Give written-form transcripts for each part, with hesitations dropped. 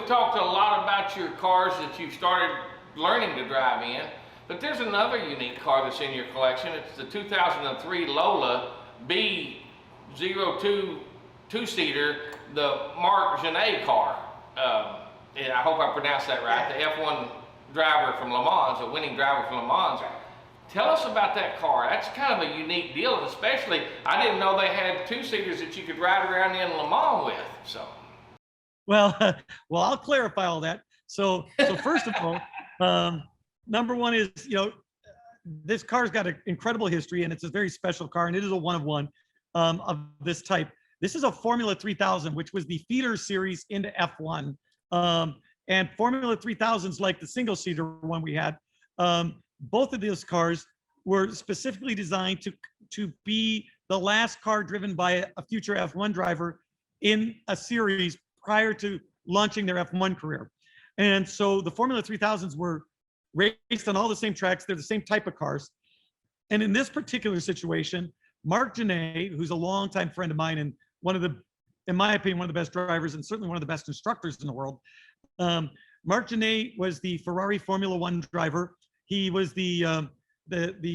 we've talked a lot about your cars that you've started learning to drive in, but there's another unique car that's in your collection. It's the 2003 Lola B02 two-seater, the Marc Genet car. I hope I pronounced that right. The F1 driver from Le Mans, a winning driver from Le Mans. Tell us about that car. That's kind of a unique deal, especially I didn't know they had two-seaters that you could ride around in Le Mans with. So, well, I'll clarify all that. So first of all, number one is, this car's got an incredible history, and it's a very special car, and it is a one of one of this type. This is a Formula 3000, which was the feeder series into F1. And Formula 3000s, like the single-seater one we had, both of those cars were specifically designed to be the last car driven by a future F1 driver in a series prior to launching their F1 career. And so the Formula 3000s were raced on all the same tracks. They're the same type of cars. And in this particular situation, Marc Genet, who's a longtime friend of mine and in my opinion, one of the best drivers and certainly one of the best instructors in the world. Marc Genet was the Ferrari Formula One driver. He was the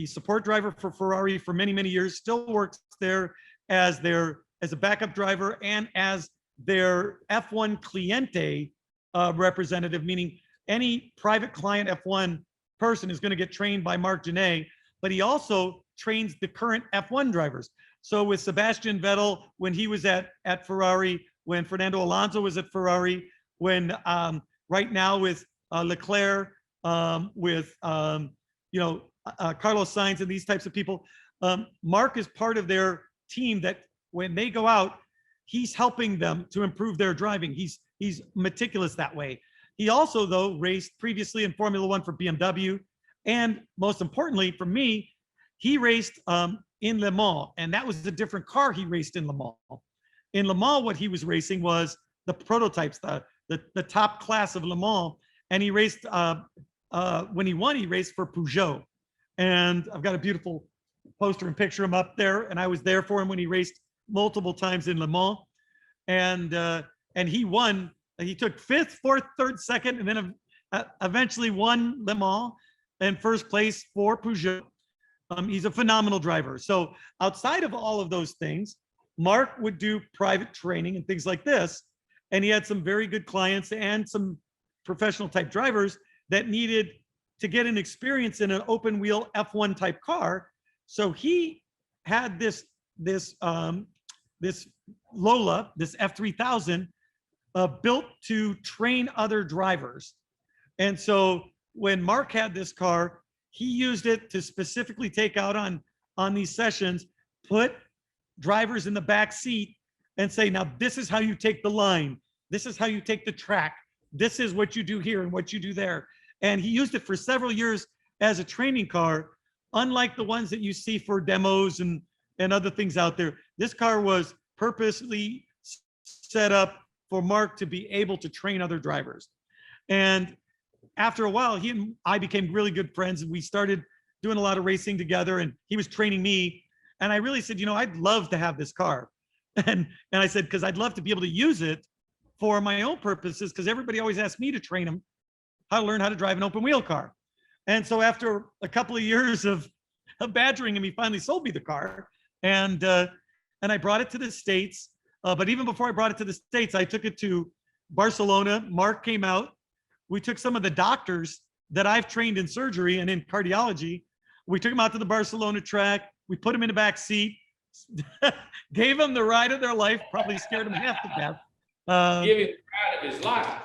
support driver for Ferrari for many, many years, still works there as a backup driver and as their F1 Cliente representative, meaning any private client F1 person is going to get trained by Marc Genet, but he also trains the current F1 drivers. So with Sebastian Vettel, when he was at Ferrari, when Fernando Alonso was at Ferrari, when right now with Leclerc, with Carlos Sainz and these types of people, Marc is part of their team that when they go out, he's helping them to improve their driving. He's meticulous that way. He also, though, raced previously in Formula One for BMW. And most importantly for me, he raced in Le Mans, and that was a different car he raced in Le Mans. In Le Mans, what he was racing was the prototypes, the top class of Le Mans. And he raced, when he won, he raced for Peugeot. And I've got a beautiful poster and picture of him up there. And I was there for him when he raced multiple times in Le Mans. And he won. He took 5th, 4th, 3rd, 2nd, and then eventually won Le Mans in first place for Peugeot. He's a phenomenal driver. So outside of all of those things, Marc would do private training and things like this. And he had some very good clients and some professional type drivers that needed to get an experience in an open wheel F1 type car. So he had this Lola, this F3000, built to train other drivers. And so when Marc had this car, he used it to specifically take out on these sessions, put drivers in the back seat and say, now this is how you take the line. This is how you take the track. This is what you do here and what you do there. And he used it for several years as a training car, unlike the ones that you see for demos and other things out there. This car was purposely set up for Marc to be able to train other drivers. And after a while, he and I became really good friends, and we started doing a lot of racing together, and he was training me. And I really said, I'd love to have this car. And I said, because I'd love to be able to use it for my own purposes, because everybody always asked me to train them how to learn how to drive an open wheel car. And so after a couple of years of badgering him, he finally sold me the car. And I brought it to the States. But even before I brought it to the States, I took it to Barcelona. Marc came out. We took some of the doctors that I've trained in surgery and in cardiology. We took them out to the Barcelona track. We put them in the back seat, gave them the ride of their life, probably scared them half to death. Give him the ride of his life.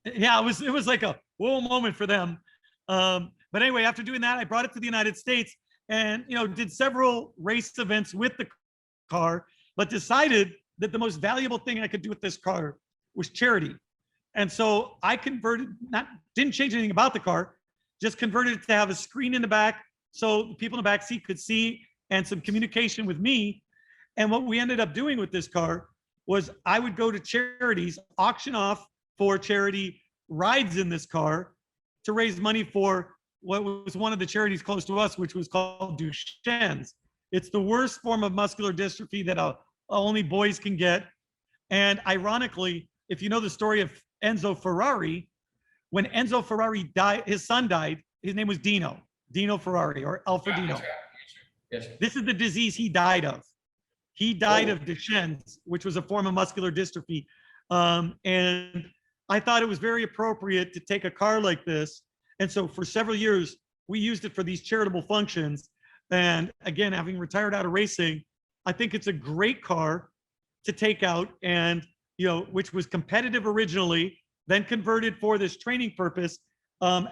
Yeah, it was like a whoa moment for them. But anyway, after doing that, I brought it to the United States and, did several race events with the car, but decided that the most valuable thing I could do with this car was charity. And so I didn't change anything about the car, just converted it to have a screen in the back so the people in the back seat could see and some communication with me. And what we ended up doing with this car was I would go to charities, auction off for charity rides in this car to raise money for what was one of the charities close to us, which was called Duchenne's. It's the worst form of muscular dystrophy that only boys can get. And ironically, if you know the story of Enzo Ferrari, when Enzo Ferrari died, his son died, his name was Dino Ferrari, or Alfredino. That's right. Yes, sir. This is the disease he died of. He died Oh. of Duchenne's, which was a form of muscular dystrophy. And I thought it was very appropriate to take a car like this. And so for several years, we used it for these charitable functions. And again, having retired out of racing, I think it's a great car to take out, and, you know, which was competitive originally, then converted for this training purpose,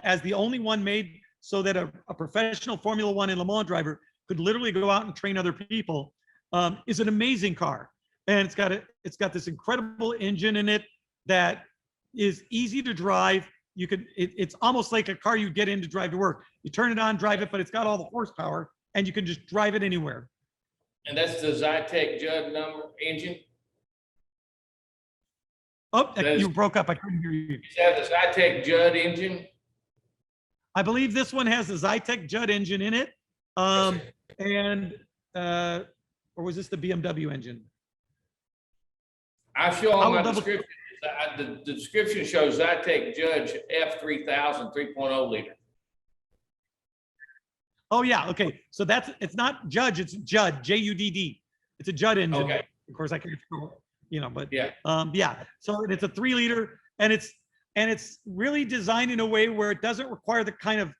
as the only one made so that a professional Formula One and Le Mans driver could literally go out and train other people. Is an amazing car. And it's got this incredible engine in it that is easy to drive. You could, it's almost like a car you get in to drive to work. You turn it on, drive it, but it's got all the horsepower and you can just drive it anywhere. And that's the Zytec Judd number engine? Oh, That you is- broke up. I couldn't hear you. Is that the Zytec Judd engine? I believe this one has the Zytec Judd engine in it. And, or was this the BMW engine? I show I on will my double- description, the description shows Zytec Judge F3000 3.0 liter. Oh yeah, okay. So it's not Judge, it's Judd, Judd. It's a Judd engine. Okay. Of course, I can't, you know, but Yeah. yeah. So it's a 3 liter, and it's really designed in a way where it doesn't require the kind of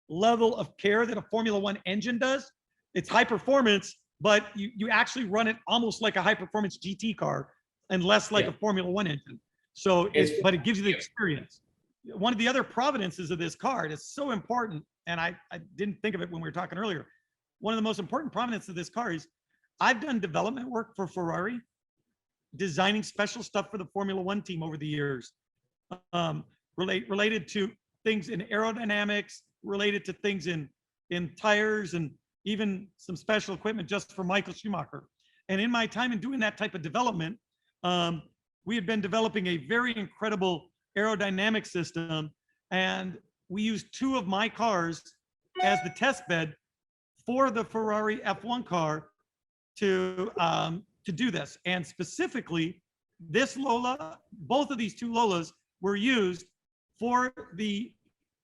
level of care that a Formula One engine does. It's high performance, but you actually run it almost like a high performance GT car and less like Yeah. a Formula One engine. So but it gives you the experience. One of the other provenances of this car, and it's so important, and I didn't think of it when we were talking earlier. One of the most important provenances of this car is I've done development work for Ferrari, designing special stuff for the Formula One team over the years, related to things in aerodynamics, related to things in tires, and even some special equipment just for Michael Schumacher. And in my time in doing that type of development, we had been developing a very incredible aerodynamic system, and we used 2 of my cars as the test bed for the Ferrari F1 car to do this. And specifically, this Lola, both of these 2 Lolas were used for the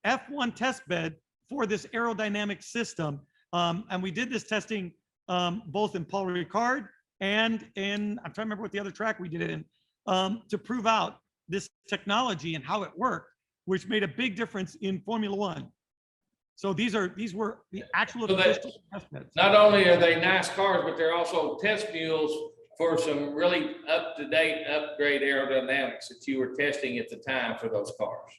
F1 test bed for this aerodynamic system. And we did this testing both in Paul Ricard and in, I'm trying to remember what the other track we did it in, to prove out this technology and how it worked, which made a big difference in Formula One. So these were the actual So that- official test beds. Not only are they nice cars, but they're also test mules for some really up-to-date upgrade aerodynamics that you were testing at the time for those cars.